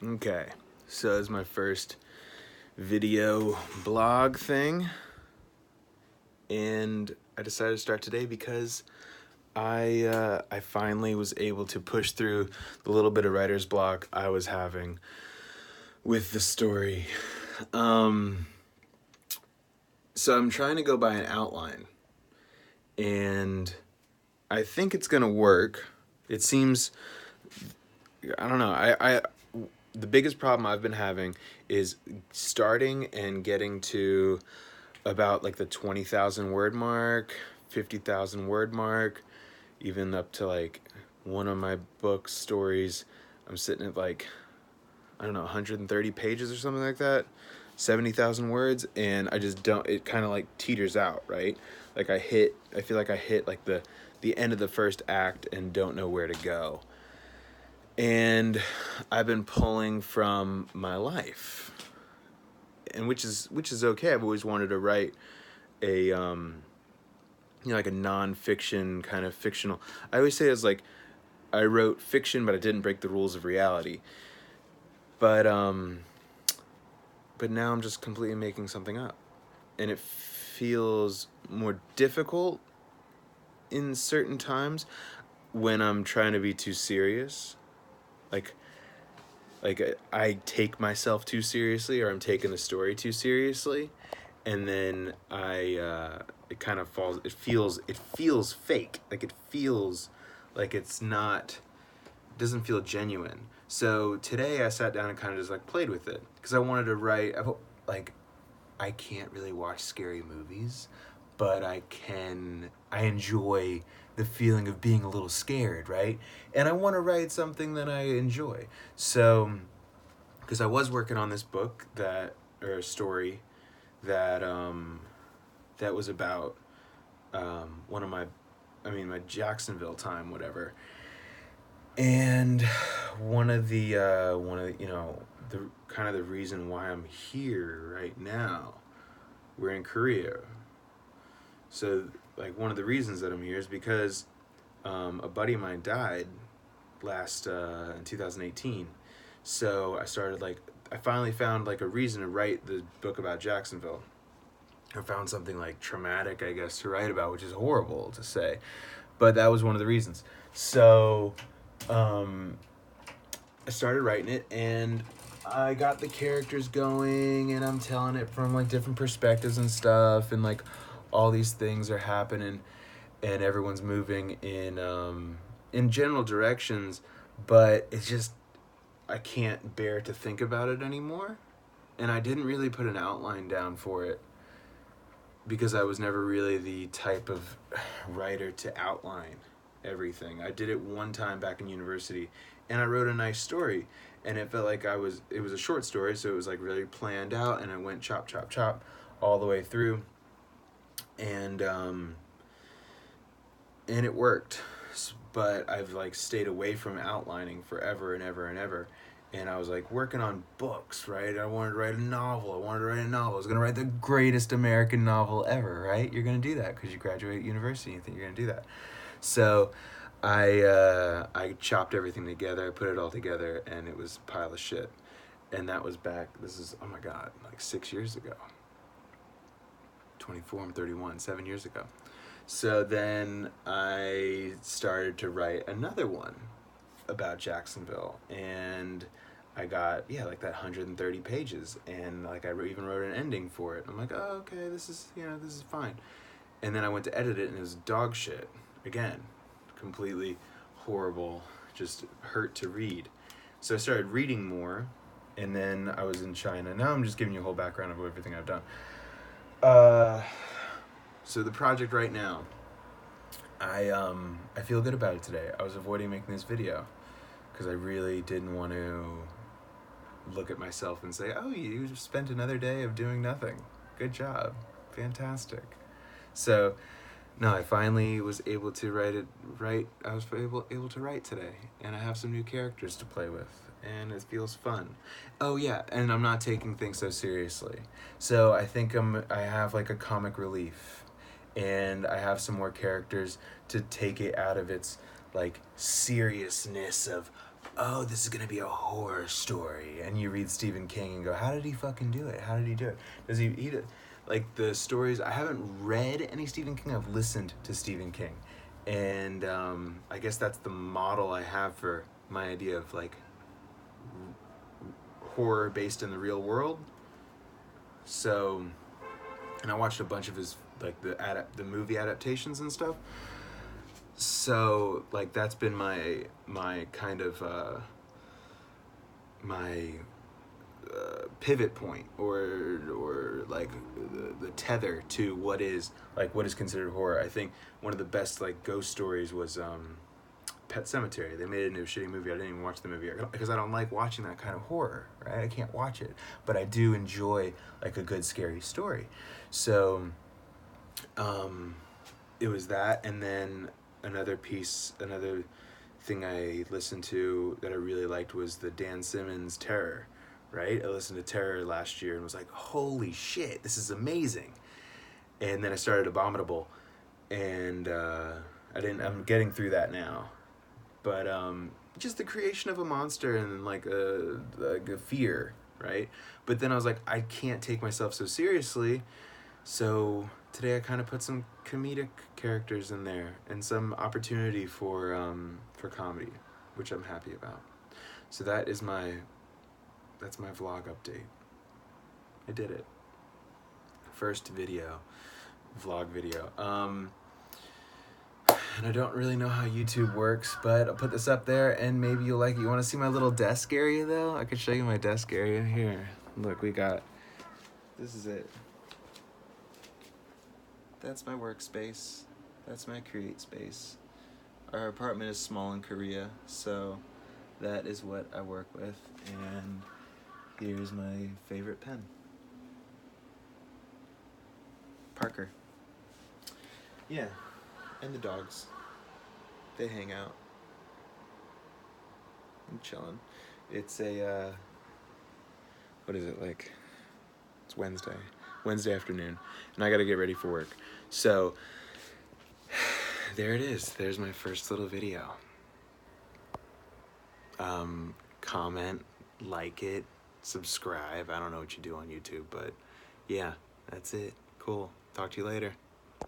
Okay, so it's my first video blog thing, and I decided to start today because I finally was able to push through the little bit of writer's block I was having with the story. So I'm trying to go by an outline, and I think it's gonna work. It seems, I don't know. I the biggest problem I've been having is starting and getting to about like the 20,000 word mark, 50,000 word mark, even up to like one of my book stories. I'm sitting at like, I don't know, 130 pages or something like that, 70,000 words, and I just don't, it kind of like teeters out, right? Like I feel like I hit like the end of the first act and don't know where to go. And I've been pulling from my life, and which is okay. I've always wanted to write a like a nonfiction kind of fictional. I always say it's like I wrote fiction, but I didn't break the rules of reality. But now I'm just completely making something up, and it feels more difficult in certain times when I'm trying to be too serious. Like I take myself too seriously, or I'm taking the story too seriously, and then it kind of falls. It feels fake. Like it feels like it's not. It doesn't feel genuine. So today I sat down and kind of just like played with it because I wanted to write. Like I can't really watch scary movies, but I can. I enjoy the feeling of being a little scared, right? And I want to write something that I enjoy. So, because I was working on this book or a story that that was about one of my Jacksonville time, whatever. And the kind of the reason why I'm here right now, we're in Korea. So like one of the reasons that I'm here is because a buddy of mine died last in 2018. So I finally found like a reason to write the book about Jacksonville. I found something like traumatic, I guess, to write about, which is horrible to say, but that was one of the reasons. So I started writing it, and I got the characters going, and I'm telling it from like different perspectives and stuff, and like all these things are happening, and everyone's moving in general directions, but it's just I can't bear to think about it anymore, and I didn't really put an outline down for it because I was never really the type of writer to outline everything. I did it one time back in university, and I wrote a nice story, and it felt like it was a short story, so it was like really planned out, and I went chop chop chop all the way through, and it worked. But I've like stayed away from outlining forever and ever and ever. And I was like working on books, right? I wanted to write a novel. I was going to write the greatest American novel ever, right? You're going to do that because you graduate university and you think you're going to do that. So I chopped everything together. I put it all together, and it was a pile of shit. And that was back, this is, oh my God, like 6 years ago. 24, I'm 31, 7 years ago. So then I started to write another one about Jacksonville, and I got like that 130 pages, and like I even wrote an ending for it. I'm like, oh, okay, this is fine. And then I went to edit it, and it was dog shit again, completely horrible, just hurt to read. So I started reading more, and then I was in China. Now I'm just giving you a whole background of everything I've done. So the project right now, I feel good about it today. I was avoiding making this video because I really didn't want to look at myself and say, "Oh, you spent another day of doing nothing. Good job, fantastic." So, no, I finally was able to write. I was able to write today, and I have some new characters to play with, and it feels fun. Oh yeah, and I'm not taking things so seriously. So I think I have like a comic relief, and I have some more characters to take it out of its like seriousness of oh, this is gonna be a horror story, and you read Stephen King and go, how did he fucking do it? How did he do it? Does he like the stories? I haven't read any Stephen King. I've listened to Stephen King, and I guess that's the model I have for my idea of like horror based in the real world. So, and I watched a bunch of his like the movie adaptations and stuff. So like that's been my kind of my pivot point, or like the tether to what is considered horror. I think one of the best like ghost stories was Pet Sematary. They made it into a shitty movie. I didn't even watch the movie because I don't like watching that kind of horror, right? I can't watch it, but I do enjoy like a good scary story. So it was that, and then another thing I listened to that I really liked was the Dan Simmons Terror, right? I listened to Terror last year and was like, holy shit, this is amazing. And then I started Abominable, and I'm getting through that now. But just the creation of a monster and like a fear, right? But then I was like, I can't take myself so seriously. So today I kind of put some comedic characters in there and some opportunity for comedy, which I'm happy about. So that's my vlog update. I did it. First vlog video. And I don't really know how YouTube works, but I'll put this up there and maybe you'll like it. You want to see my little desk area though? I could show you my desk area here. Look, this is it. That's my workspace. That's my create space. Our apartment is small in Korea, so that is what I work with. And here's my favorite pen. Parker. Yeah, and the dogs. They hang out. I'm chilling. It's what is it like? It's Wednesday afternoon, and I gotta get ready for work. So, there it is. There's my first little video. Comment, like it, subscribe. I don't know what you do on YouTube, but yeah, that's it. Cool. Talk to you later.